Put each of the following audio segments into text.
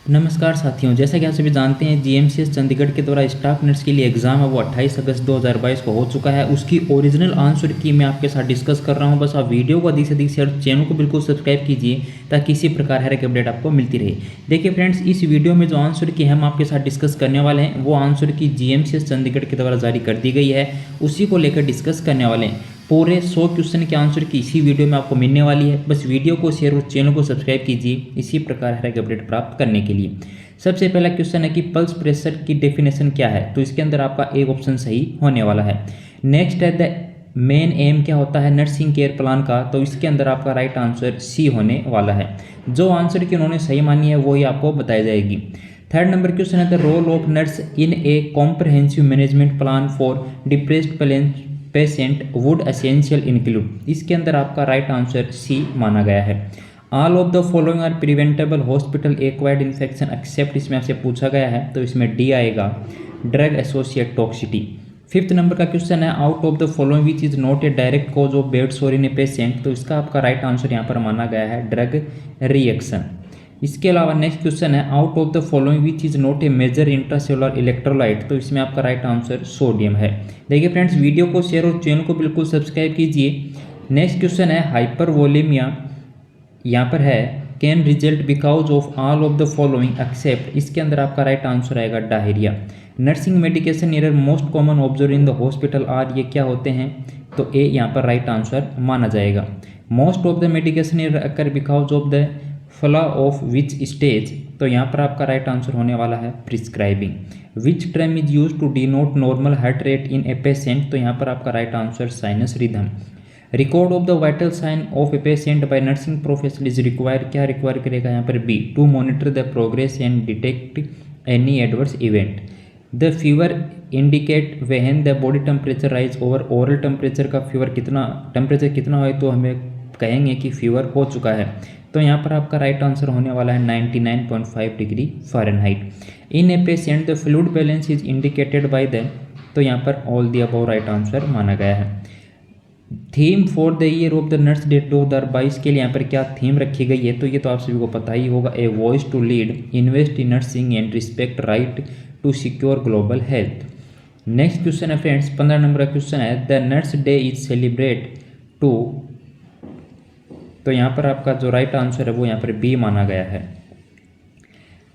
नमस्कार साथियों, जैसा कि आप सभी जानते हैं जीएमसीएस चंडीगढ़ के द्वारा स्टाफ नर्स के लिए एग्ज़ाम है वो 28 अगस्त 2022 को हो चुका है। उसकी ओरिजिनल आंसर की मैं आपके साथ डिस्कस कर रहा हूं। बस आप वीडियो को अधिक से अधिक शेयर, चैनल को बिल्कुल सब्सक्राइब कीजिए ताकि इसी प्रकार हर एक अपडेट आपको मिलती रहे। देखिए फ्रेंड्स, इस वीडियो में जो आंसर की हम आपके साथ डिस्कस करने वाले हैं वो आंसर की जीएमसीएस चंडीगढ़ के द्वारा जारी कर दी गई है, उसी को लेकर डिस्कस करने वाले हैं। पूरे 100 क्वेश्चन के आंसर की इसी वीडियो में आपको मिलने वाली है। बस वीडियो को शेयर और चैनल को सब्सक्राइब कीजिए इसी प्रकार हर एक अपडेट प्राप्त करने के लिए। सबसे पहला क्वेश्चन है कि पल्स प्रेशर की डेफिनेशन क्या है, तो इसके अंदर आपका एक ऑप्शन सही होने वाला है। नेक्स्ट है द मेन एम क्या होता है नर्सिंग केयर प्लान का, तो इसके अंदर आपका राइट आंसर सी होने वाला है। जो आंसर की उन्होंने सही मानी है वही आपको बताई जाएगी। थर्ड नंबर क्वेश्चन है the role of nurse in a comprehensive management plan for depressed patient would essential include, इसके अंदर आपका राइट आंसर सी माना गया है। All of the following are preventable hospital acquired infection except, इसमें आपसे पूछा गया है तो इसमें डी आएगा, drug associate toxicity. Fifth number का क्वेश्चन है out of the following which is not a direct cause of bed सोर इन ए पेशेंट, तो इसका आपका राइट आंसर यहाँ पर माना गया है ड्रग रिएक्शन। इसके अलावा नेक्स्ट क्वेश्चन है out of the following which is not a major intracellular electrolyte, तो इसमें आपका राइट आंसर सोडियम है। देखिए फ्रेंड्स, वीडियो को शेयर और चैनल को बिल्कुल सब्सक्राइब कीजिए। नेक्स्ट क्वेश्चन है हाइपरवोलेमिया, यहाँ पर है can result because of all of the following except, इसके अंदर आपका राइट आंसर आएगा diarrhoea. Nursing medication error most common observe in the hospital are, ये क्या होते हैं, तो ए यहाँ पर राइट आंसर माना जाएगा। Most of the medication error occur because of the flaw of which stage, तो यहाँ पर आपका राइट आंसर होने वाला है prescribing. Which term is use to denote normal heart rate in a patient, तो यहाँ पर आपका right answer sinus rhythm. Record of the vital sign of a patient by nursing professional is require, क्या require करेगा यहाँ पर B, to monitor the progress and detect any adverse event. The fever indicate when the body temperature rise over oral temperature, का fever temperature कितना हो तो हमें कहेंगे कि फीवर हो चुका है, तो यहाँ पर आपका राइट आंसर होने वाला है 99.5 degree Fahrenheit. In a patient the fluid balance is indicated by the, तो यहाँ पर all the above right answer माना गया है। Theme for the year of the nurse date 2022 के लिए यहाँ पर क्या थीम रखी गई है, तो ये तो आप सभी को पता ही होगा, a voice to lead, invest in nursing and respect right to secure global health. Next question है फ्रेंड्स, 15 नंबर का क्वेश्चन है the nurse day is celebrate to, तो यहाँ पर आपका जो राइट आंसर है वो यहाँ पर बी माना गया है।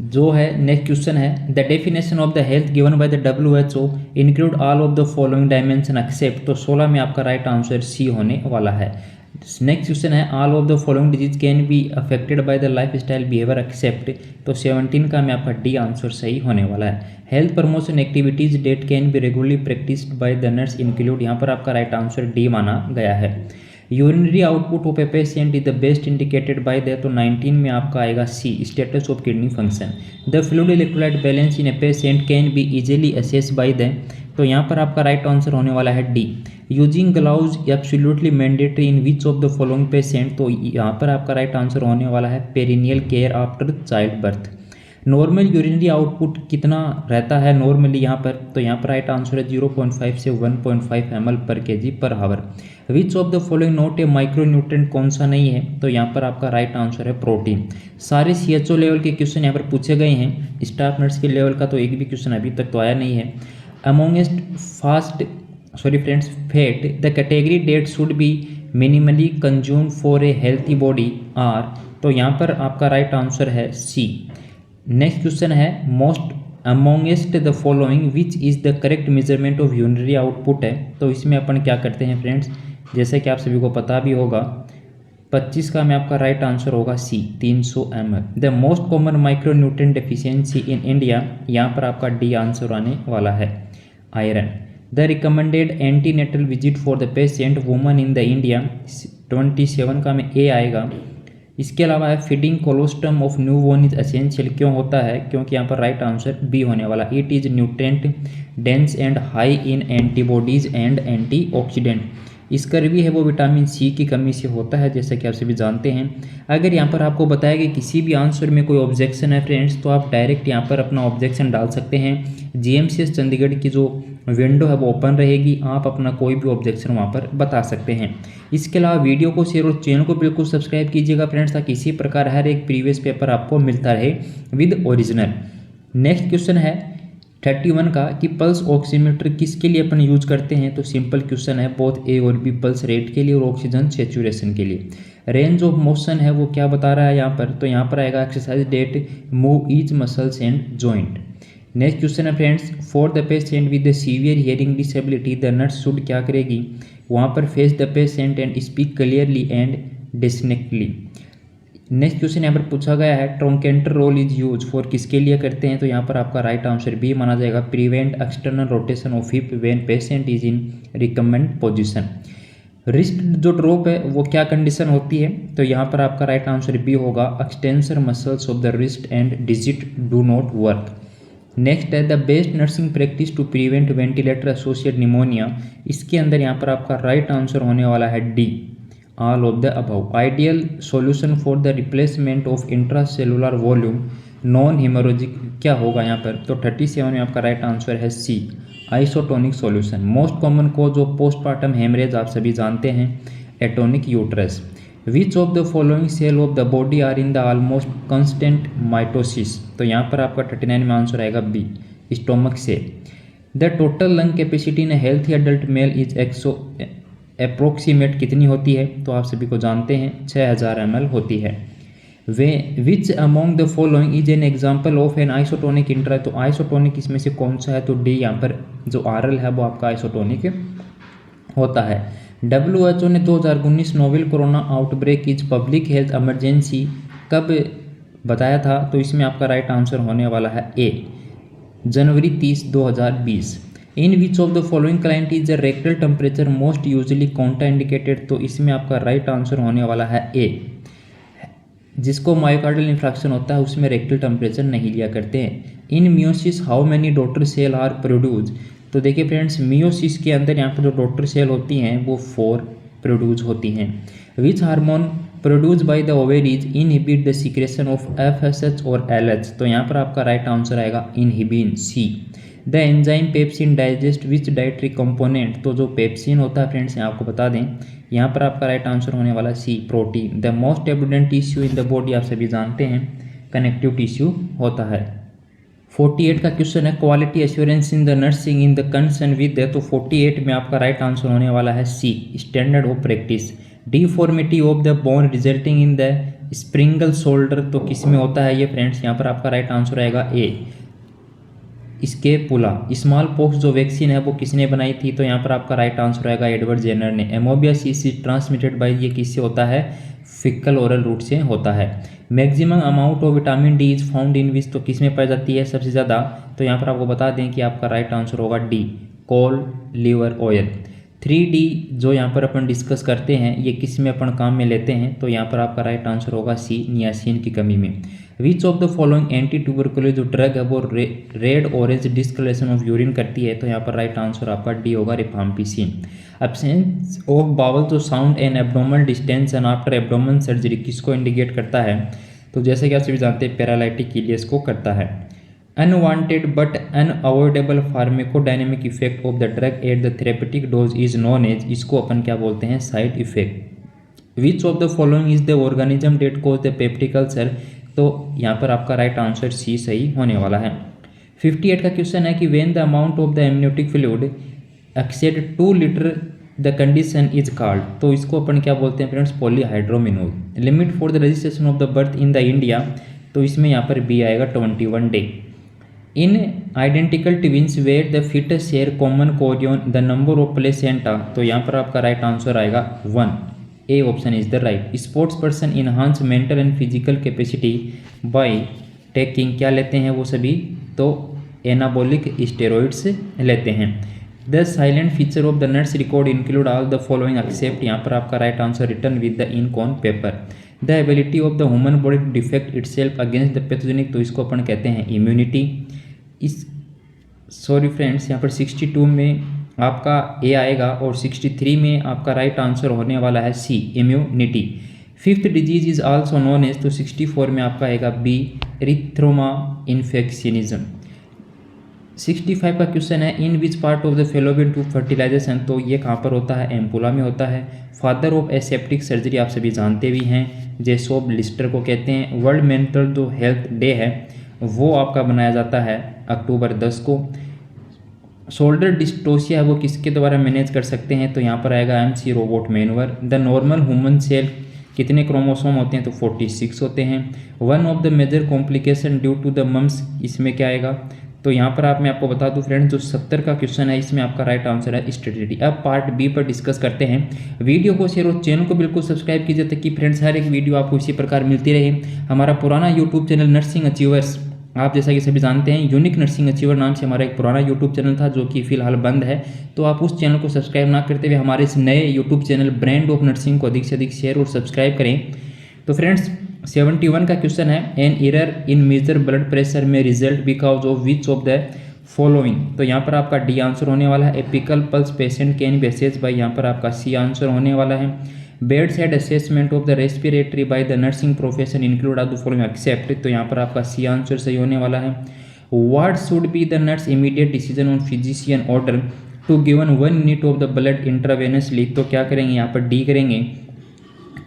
जो है नेक्स्ट क्वेश्चन है the definition of the health given by the WHO include all of the following dimension except, तो 16 में आपका राइट आंसर सी होने वाला है। नेक्स्ट क्वेश्चन है all of the following disease can be affected by the life style behavior except, तो 17 का में आपका डी आंसर सही होने वाला है। Health promotion activities that can be regularly practised by the nurse include, यहाँ पर आपका राइट आंसर डी माना गया है। Urinary output of a patient is the best indicated by the, तो 19 में आपका आएगा C, status of kidney function. The fluid electrolyte balance in a patient can be easily assess by the, तो यहाँ पर आपका राइट आंसर होने वाला है D. Using gloves absolutely mandatory in which of the following patient, तो यहाँ पर आपका राइट आंसर होने वाला है perennial care after child birth. Normal urinary output कितना रहता है नॉर्मली यहाँ पर, तो यहाँ पर राइट आंसर है 0.5 से 1.5 ml पर kg पर hour. Which of the following not a micronutrient, कौन सा नहीं है, तो यहाँ पर आपका राइट आंसर है प्रोटीन। सारे CHO लेवल के क्वेश्चन यहाँ पर पूछे गए हैं, स्टाफ नर्स के लेवल का तो एक भी क्वेश्चन अभी तक तो आया नहीं है। Amongst fat the category that should be minimally consume for a healthy body are, तो यहाँ पर आपका राइट आंसर है सी। नेक्स्ट क्वेश्चन है most amongst the following which is the correct measurement of urinary output है, तो इसमें अपन क्या करते हैं फ्रेंड्स, जैसे कि आप सभी को पता भी होगा 25 का में आपका राइट आंसर होगा C, 300 ml। The most common micronutrient deficiency in India, यहाँ पर आपका डी आंसर आने वाला है iron. The recommended antenatal visit for the patient woman in the India, 27 का में ए आएगा। इसके अलावा है feeding colostrum of newborn is essential, क्यों होता है, क्योंकि यहाँ पर राइट आंसर बी होने वाला, it is nutrient dense and high in antibodies and antioxidant. Scurvy है वो विटामिन सी की कमी से होता है, जैसा कि आप सभी जानते हैं। अगर यहाँ पर आपको बताया कि किसी भी आंसर में कोई ऑब्जेक्शन है फ्रेंड्स, तो आप डायरेक्ट यहाँ पर अपना ऑब्जेक्शन डाल सकते हैं। जीएमसीएस चंडीगढ़ की जो विंडो है वो ओपन रहेगी, आप अपना कोई भी ऑब्जेक्शन वहाँ पर बता सकते हैं। इसके अलावा वीडियो को शेयर और चैनल को बिल्कुल सब्सक्राइब कीजिएगा फ्रेंड्स, ताकि इसी प्रकार हर एक प्रीवियस पेपर आपको मिलता रहे विद ओरिजिनल। नेक्स्ट क्वेश्चन है 31 का कि पल्स ऑक्सीमीटर किसके लिए अपन यूज करते हैं। तो सिंपल क्वेश्चन है, बोथ ए और बी पल्स रेट के लिए और ऑक्सीजन सेचुरेशन के लिए। रेंज ऑफ मोशन है वो क्या बता रहा है यहाँ पर, तो यहाँ पर आएगा exercise that move each muscles and joint. Next question है friends, for the patient with the severe hearing disability the nurse should क्या करेगी। वहाँ पर face the patient and speak clearly and distinctly. Next question यहाँ पर पूछा गया है, trochanter roll is use for किसके लिए करते हैं। तो यहाँ पर आपका राइट आंसर बी माना जाएगा, prevent external rotation of hip when patient is in recommend position. Wrist जो ड्रॉप है वो क्या कंडीशन होती है। तो यहाँ पर आपका राइट आंसर बी होगा, extensor muscles of the wrist and digit do not work. Next है the best nursing practice to prevent ventilator associate pneumonia. इसके अंदर यहाँ पर आपका राइट आंसर होने वाला है D, all of the above. Ideal solution for the replacement of intracellular volume non haemorrhagic क्या होगा यहाँ पर। तो 37 में आपका राइट आंसर है C, isotonic solution. Most common cause of postpartum haemorrhage आप सभी जानते हैं, atonic uterus. Which of the following cell of the body are in the almost constant mitosis. तो यहाँ पर आपका 39 में आंसर आएगा B, stomach cell. The total lung capacity in healthy adult male is approximate कितनी होती है। तो आप सभी को जानते हैं 6000 ml होती है। वे which among the following is an example of an isotonic intra. तो आइसोटोनिक इसमें से कौन सा है। तो डी, यहाँ पर जो आरएल है वो आपका आइसोटोनिक होता है। WHO ने 2019 novel corona outbreak is public health emergency कब बताया था। तो इसमें आपका राइट आंसर होने वाला है ए, जनवरी 30, 2020। In which of the following client is the rectal temperature most usually contraindicated. तो इसमें आपका राइट आंसर होने वाला है ए, जिसको मायोकार्डियल इंफ्रैक्शन होता है उसमें रेक्टल टेम्परेचर नहीं लिया करते हैं। In meiosis how many daughter cell are produce. तो देखिए फ्रेंड्स, मियोसिस के अंदर यहाँ पर जो डॉटर सेल होती हैं वो 4 प्रोड्यूस होती हैं। Which hormone produce by the ovaries inhibit the secretion of FSH और LH। तो यहाँ पर आपका राइट आंसर आएगा inhibin, C. The enzyme pepsin digest which dietary component. तो जो पेप्सिन होता है फ्रेंड्स, यहाँ आपको बता दें, यहाँ पर आपका राइट आंसर होने वाला C, protein. The most abundant tissue in the body आप सभी जानते हैं कनेक्टिव टिश्यू होता है। 48 का क्वेश्चन है, quality assurance in the nursing in the concern with. तो 48 में आपका राइट आंसर होने वाला है C, standard of practice. Deformity of the bone resulting in the Sprengel shoulder. तो किस में होता है ये फ्रेंड्स, यहाँ पर आपका राइट आंसर आएगा ए, स्केपुला। स्मॉल पॉक्स जो वैक्सीन है वो किसने बनाई थी। तो यहाँ पर आपका राइट आंसर आएगा एडवर्ड जेनर ने। एमोबियासिस इज ट्रांसमिटेड बाय, ये किससे होता है, फिकल ओरल रूट से होता है। Maximum amount of vitamin D is found in which. तो किस में पाई जाती है सबसे ज़्यादा। तो यहाँ पर आपको बता दें कि आपका राइट आंसर होगा डी, कोल लिवर ऑयल। 3D जो यहाँ पर अपन डिस्कस करते हैं ये किस में अपन काम में लेते हैं। तो यहाँ पर आपका राइट आंसर होगा सी, नियासिन की कमी में। Which of the following anti tuberculosis जो ड्रग है वो red orange discoloration of urine करती है। तो यहाँ पर राइट आंसर आपका डी होगा, रिफाम्पिसिन। एब्सेंस ऑफ बावल जो sound and abdominal distension after abdominal surgery किसको इंडिकेट करता है। तो जैसे कि आप सभी जानते हैं पैरालाइटिक इलियस को करता है। Unwanted but unavoidable pharmacodynamic effect of the drug at the therapeutic dose is known as, इसको अपन क्या बोलते हैं, side effect. Which of the following is the organism that cause the peptic ulcer. तो यहाँ पर आपका राइट आंसर सी सही होने वाला है। 58 का क्वेश्चन है कि when the amount of the amniotic fluid exceed 2 litre the condition is called. तो इसको अपन क्या बोलते हैं friends, polyhydramnios. Limit for the registration of the birth in the India. तो इसमें यहाँ पर बी आएगा 21 day. In identical twins where the foetus share common chorion the number of placenta. तो यहाँ पर आपका राइट आंसर आएगा 1, A option is the right. Sports person enhance mental and physical capacity by taking, क्या लेते हैं वो सभी, तो एनाबॉलिक स्टेरॉइड्स लेते हैं। The silent feature of the nurse record include all the following except. यहाँ पर आपका right answer return with the ink on paper. The ability of the human body to defect itself against the pathogenic. तो इसको अपन कहते हैं immunity. इस sorry friends, यहाँ पर 62 में आपका ए आएगा और 63 में आपका राइट आंसर होने वाला है C, immunity. Fifth disease is also known as, तो 64 में आपका आएगा बी, इरिथ्रोमा इन्फेक्शनिज्म। 65 का क्वेश्चन है, in which part of the fallopian tube fertilization, तो ये कहाँ पर होता है, एम्पुला में होता है। फादर ऑफ एसेप्टिक सर्जरी आप सभी जानते भी हैं, जेसोब लिस्टर को कहते हैं। वर्ल्ड मेंटल जो हेल्थ डे है वो आपका बनाया जाता है अक्टूबर 10 को। शोल्डर डिस्टोसिया है वो किसके द्वारा मैनेज कर सकते हैं, तो यहाँ पर आएगा McRoberts manoeuvre. The normal human cell कितने क्रोमोसोम होते हैं, तो 46 होते हैं। One of the major complication due to the mumps, इसमें क्या आएगा, तो यहाँ पर मैं आपको बता दूं फ्रेंड्स, जो 70 का क्वेश्चन है इसमें आपका राइट आंसर है स्टेरिलिटी। अब पार्ट बी पर डिस्कस करते हैं। वीडियो को शेयर और चैनल को बिल्कुल सब्सक्राइब कीजिए ताकि फ्रेंड्स हर एक वीडियो आपको इसी प्रकार मिलती रहे। हमारा पुराना यूट्यूब चैनल नर्सिंग अचीवर्स, आप जैसा कि सभी जानते हैं यूनिक नर्सिंग अचीवर नाम से हमारा एक पुराना यूट्यूब चैनल था जो कि फिलहाल बंद है, तो आप उस चैनल को सब्सक्राइब ना करते हुए हमारे इस नए YouTube channel brand of nursing को अधिक से अधिक शेयर और सब्सक्राइब करें। तो फ्रेंड्स 71 का क्वेश्चन है, an error in measure blood pressure में result because of which of the following, तो यहाँ पर आपका डी आंसर होने वाला है। Apical pulse patient can be assessed by, यहाँ पर आपका सी आंसर होने वाला है। Bedside assessment of the respiratory by the nursing profession include are the following except, तो यहाँ पर आपका सी आंसर सही होने वाला है। What should be the nurse immediate decision on physician order to given 1 unit of the blood intravenously, तो क्या करेंगे यहाँ पर डी करेंगे।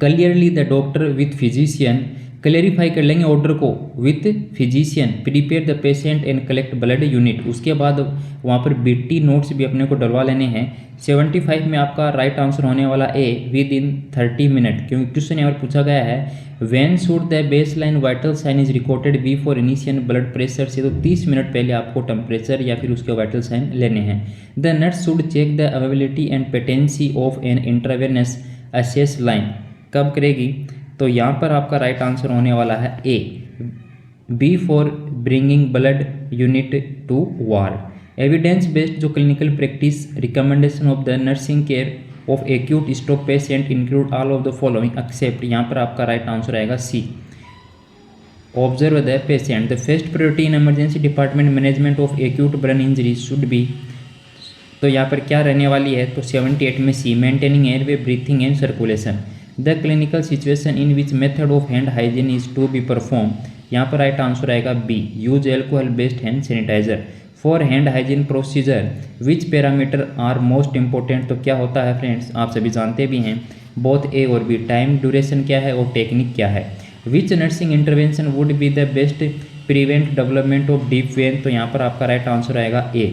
Clearly the doctor with physician, clarify कर लेंगे ऑर्डर को with physician, prepare the patient and collect blood unit, उसके बाद वहाँ पर बीटी नोट्स भी अपने को डलवा लेने हैं। 75 में आपका राइट आंसर होने वाला ए, विद इन 30 मिनट, क्योंकि क्वेश्चन यहाँ पर पूछा गया है when should the baseline vital sign is recorded be for initial blood pressure से, तो 30 मिनट पहले आपको टेम्परेचर या फिर उसके वाइटल साइन लेने हैं। The nurse should check the availability and patency of an intravenous access line, कब करेगी, तो यहाँ पर आपका राइट आंसर होने वाला है A, be for bringing blood unit to ward. Evidence based जो clinical practice recommendation of the nursing care of acute stroke patient include all of the following except, यहाँ पर आपका राइट आंसर आएगा C, observe the patient. The first priority in emergency department management of acute brain injury should be, तो यहाँ पर क्या रहने वाली है, तो 78 में C, maintaining airway breathing and circulation. The clinical situation in which method of hand hygiene is to be perform, यहाँ पर राइट आंसर आएगा B, use alcohol based hand sanitiser. For hand hygiene procedure which parameter are most important, तो क्या होता है friends, आप सभी जानते भी हैं, बोथ ए और बी, टाइम ड्यूरेशन क्या है और टेक्निक क्या है। विच nursing intervention would be the best prevent development of deep vein, तो यहाँ पर आपका राइट आंसर आएगा ए।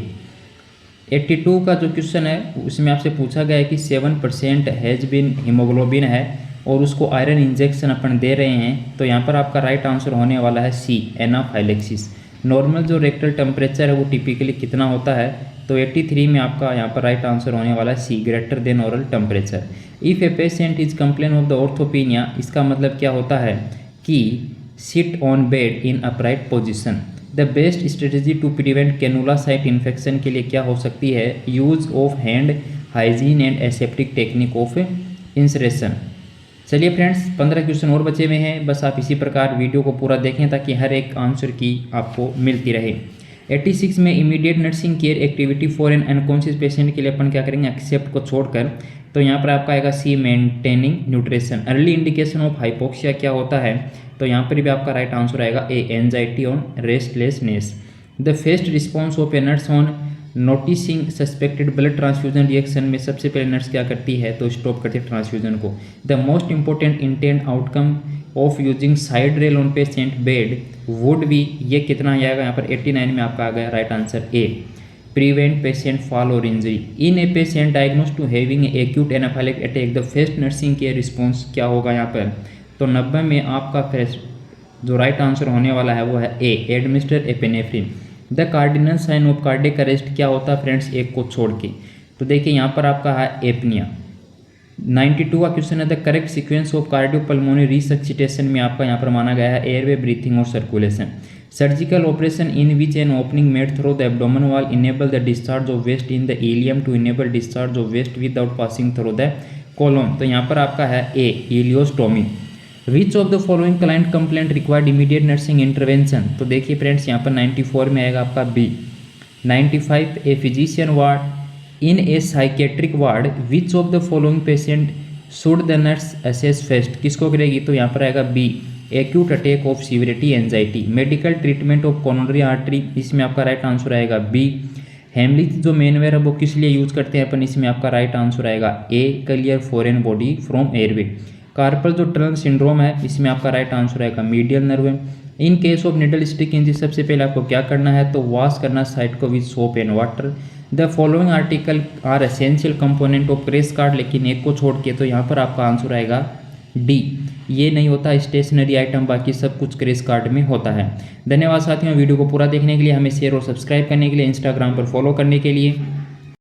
82 का जो क्वेश्चन है उसमें आपसे पूछा गया है कि 7% हैज बिन हीमोग्लोबिन है और उसको आयरन इंजेक्शन अपन दे रहे हैं, तो यहाँ पर आपका राइट आंसर होने वाला है सी, एनाफाइलेक्सिस। नॉर्मल जो रेक्टल टेम्परेचर है वो टिपिकली कितना होता है, तो 83 में आपका यहाँ पर राइट आंसर होने वाला है C, greater than oral temperature. If a patient is complain of the orthopnoea, इसका मतलब क्या होता है कि sit on bed in upright position. The best strategy to prevent cannula site infection के लिए क्या हो सकती है, use of hand hygiene and aseptic technique of insertion. चलिए फ्रेंड्स 15 क्वेश्चन और बचे हुए हैं, बस आप इसी प्रकार वीडियो को पूरा देखें ताकि हर एक आंसर की आपको मिलती रहे। 86 में immediate nursing care activity for an unconscious patient के लिए अपन क्या करेंगे, एक्सेप्ट को छोड़कर, तो यहाँ पर आपका आएगा C, maintaining nutrition. Early indication of hypoxia क्या होता है, तो यहाँ पर भी आपका राइट आंसर आएगा A, anxiety on restlessness. The first response of a nurse on noticing suspected blood transfusion reaction में सबसे पहले नर्स क्या करती है, तो स्टॉप करती है ट्रांसफ्यूजन को। The most important intent outcome of using side rail on patient bed would be, ये कितना आएगा यहाँ पर 89 में आपका आ गया right answer A, prevent patient fall और injury. In a patient diagnosed to having acute anaphylactic attack the first nursing care response क्या होगा यहाँ पर, तो 90 में आपका फर्स्ट जो राइट आंसर होने वाला है वो है A, administer epinephrine. The cardinal sign of cardiac arrest क्या होता है फ्रेंड्स, एक को छोड़ के, तो देखिए यहाँ पर आपका है एपनिया। 92 का क्वेश्चन है, the correct sequence of cardiopulmonary resuscitation में आपका यहाँ पर माना गया है एयरवे ब्रीथिंग और circulation. Surgical operation in which an opening made through the abdomen wall enable the discharge of waste in the ileum to enable discharge of waste without passing through the colon, तो यहाँ पर आपका है A, ileostomy. Which of the following client complaint required immediate nursing intervention, तो देखिए friends यहाँ पर 94 में आएगा आपका B. 95 a physician ward in a psychiatric ward which of the following patient should the nurse assess first, किसको करेगी? तो यहाँ पर आएगा B, acute attack of severity anxiety. Medical treatment of coronary artery, इसमें आपका राइट आंसर आएगा B. Heimlich जो मेनवेयर है वो किस लिए यूज करते हैं अपन, इसमें आपका राइट आंसर आएगा A, clear foreign body from airway. Carpal जो टनल सिंड्रोम है, इसमें आपका राइट आंसर आएगा medial nerve. In case of needle stick injury सबसे पहले आपको क्या करना है, तो वॉश करना साइट को with soap and water. The following article are essential component of crash cart, लेकिन एक को छोड़ के, तो यहाँ पर आपका आंसर आएगा डी, ये नहीं होता स्टेशनरी आइटम, बाकी सब कुछ क्रेस कार्ड में होता है। धन्यवाद साथियों, वीडियो को पूरा देखने के लिए, हमें शेयर और सब्सक्राइब करने के लिए, इंस्टाग्राम पर फॉलो करने के लिए।